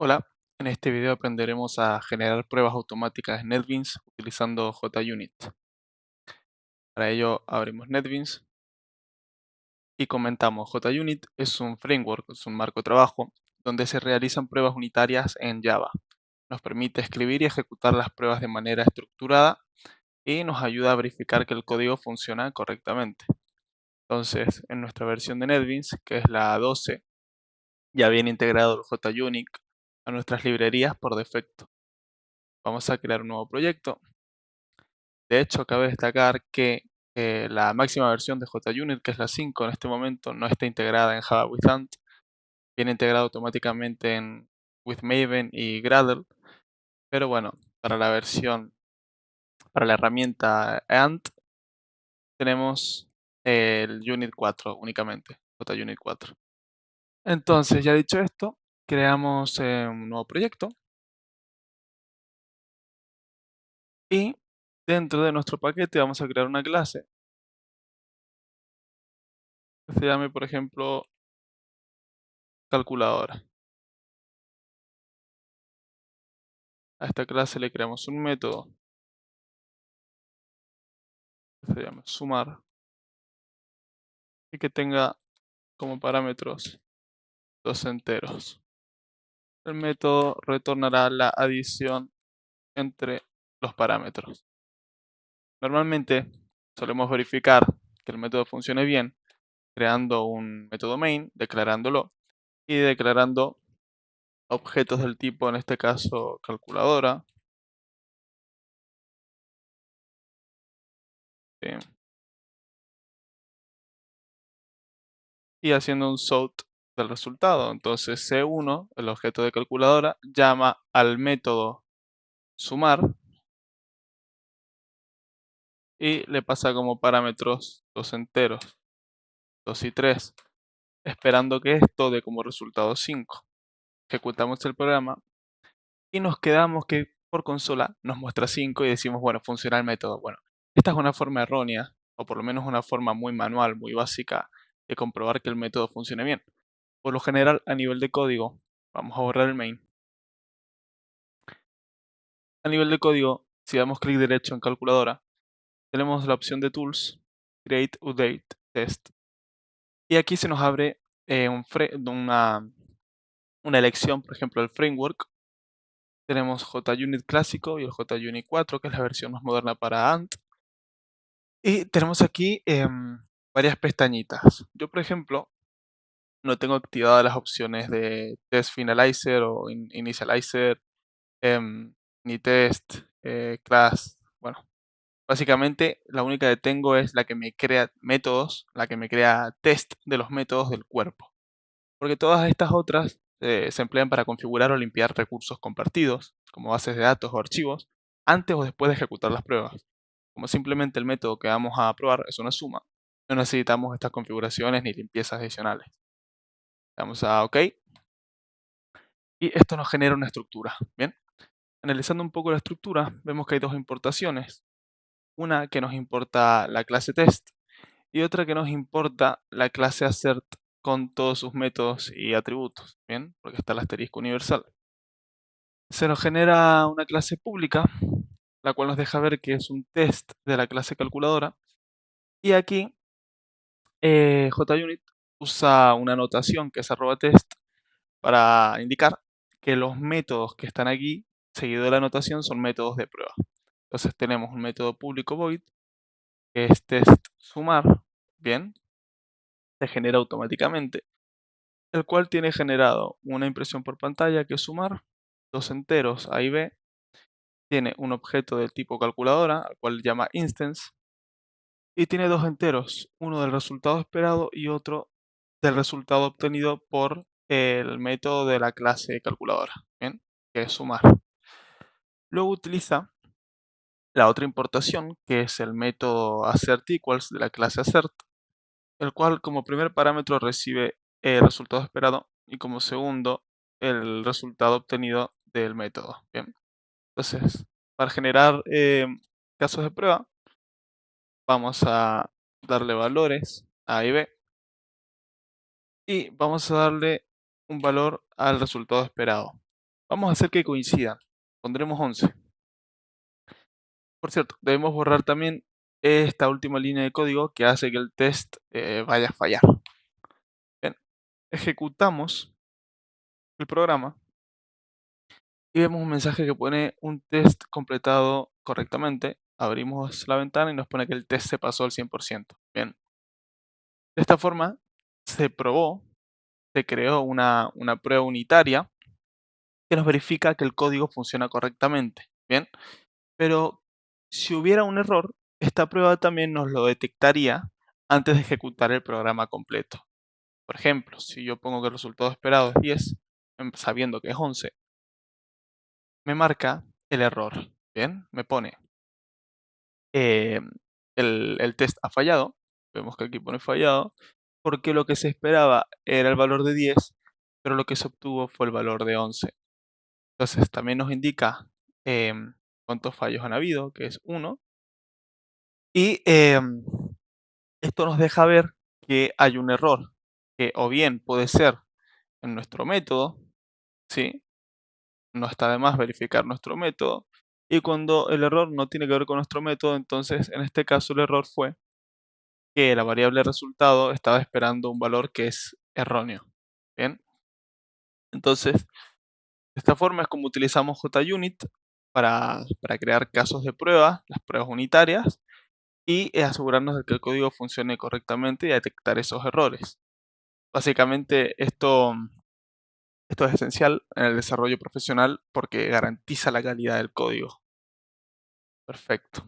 Hola, en este video aprenderemos a generar pruebas automáticas en NetBeans utilizando JUnit. Para ello abrimos NetBeans y comentamos JUnit es un framework, es un marco de trabajo donde se realizan pruebas unitarias en Java. Nos permite escribir y ejecutar las pruebas de manera estructurada y nos ayuda a verificar que el código funciona correctamente. Entonces, en nuestra versión de NetBeans, que es la 12, ya viene integrado el JUnit a nuestras librerías por defecto. Vamos a crear un nuevo proyecto. De hecho, cabe destacar que la máxima versión de JUnit, que es la 5 en este momento, no está integrada en Java with Ant. Viene integrado automáticamente en with Maven y Gradle. Pero bueno, para la versión, para la herramienta Ant, tenemos el Unit 4 únicamente, JUnit 4. Entonces, ya dicho esto, creamos un nuevo proyecto y dentro de nuestro paquete vamos a crear una clase que se llame, por ejemplo, calculadora. A esta clase le creamos un método que se llama sumar y que tenga como parámetros dos enteros. El método retornará la adición entre los parámetros. Normalmente solemos verificar que el método funcione bien creando un método main, declarándolo y declarando objetos del tipo, en este caso, calculadora. ¿Sí? Y haciendo un sort del resultado. Entonces C1, el objeto de calculadora, llama al método sumar y le pasa como parámetros dos enteros, 2 y 3, esperando que esto dé como resultado 5. Ejecutamos el programa y nos quedamos que por consola nos muestra 5 y decimos, bueno, funciona el método. Bueno, esta es una forma errónea, o por lo menos una forma muy manual, muy básica, de comprobar que el método funcione bien. Por lo general, a nivel de código, vamos a borrar el main. A nivel de código, si damos clic derecho en calculadora, tenemos la opción de Tools, Create Update Test. Y aquí se nos abre una elección, por ejemplo, el framework. Tenemos JUnit clásico y el JUnit 4, que es la versión más moderna para Ant. Y tenemos aquí varias pestañitas. Yo, por ejemplo, no tengo activadas las opciones de Test Finalizer o Initializer, ni Test, Class. Bueno, básicamente la única que tengo es la que me crea métodos, la que me crea test de los métodos del cuerpo. Porque todas estas otras se emplean para configurar o limpiar recursos compartidos, como bases de datos o archivos, antes o después de ejecutar las pruebas. Como simplemente el método que vamos a probar es una suma, no necesitamos estas configuraciones ni limpiezas adicionales. Damos a OK y esto nos genera una estructura. Bien, analizando un poco la estructura, vemos que hay dos importaciones. Una que nos importa la clase test y otra que nos importa la clase assert con todos sus métodos y atributos. Bien, porque está el asterisco universal. Se nos genera una clase pública, la cual nos deja ver que es un test de la clase calculadora. Y aquí JUnit usa una notación que es @test para indicar que los métodos que están aquí, seguido de la notación, son métodos de prueba. Entonces tenemos un método público void, que es test sumar, bien, se genera automáticamente, el cual tiene generado una impresión por pantalla que es sumar, dos enteros A y B, tiene un objeto del tipo calculadora, al cual llama instance, y tiene dos enteros, uno del resultado esperado y otro del resultado obtenido por el método de la clase calculadora, ¿bien? Que es sumar. Luego utiliza la otra importación, que es el método AssertEquals de la clase assert, el cual como primer parámetro recibe el resultado esperado y como segundo el resultado obtenido del método, ¿bien? Entonces, para generar casos de prueba, vamos a darle valores A y B y vamos a darle un valor al resultado esperado. Vamos a hacer que coincidan. Pondremos 11. Por cierto, debemos borrar también esta última línea de código que hace que el test vaya a fallar. Bien, ejecutamos el programa y vemos un mensaje que pone un test completado correctamente. Abrimos la ventana y nos pone que el test se pasó al 100%. Bien, de esta forma se probó, se creó una prueba unitaria que nos verifica que el código funciona correctamente. Bien, pero si hubiera un error, esta prueba también nos lo detectaría antes de ejecutar el programa completo. Por ejemplo, si yo pongo que el resultado esperado es 10, sabiendo que es 11, me marca el error. Bien, me pone eh, el test ha fallado. Vemos que aquí pone fallado, porque lo que se esperaba era el valor de 10, pero lo que se obtuvo fue el valor de 11. Entonces también nos indica cuántos fallos han habido, que es 1, y esto nos deja ver que hay un error, que o bien puede ser en nuestro método, ¿sí? No está de más verificar nuestro método. Y cuando el error no tiene que ver con nuestro método, entonces en este caso el error fue que la variable resultado estaba esperando un valor que es erróneo. Bien, entonces de esta forma es como utilizamos JUnit para crear casos de prueba, las pruebas unitarias, y asegurarnos de que el código funcione correctamente y detectar esos errores. Básicamente esto es esencial en el desarrollo profesional porque garantiza la calidad del código. Perfecto.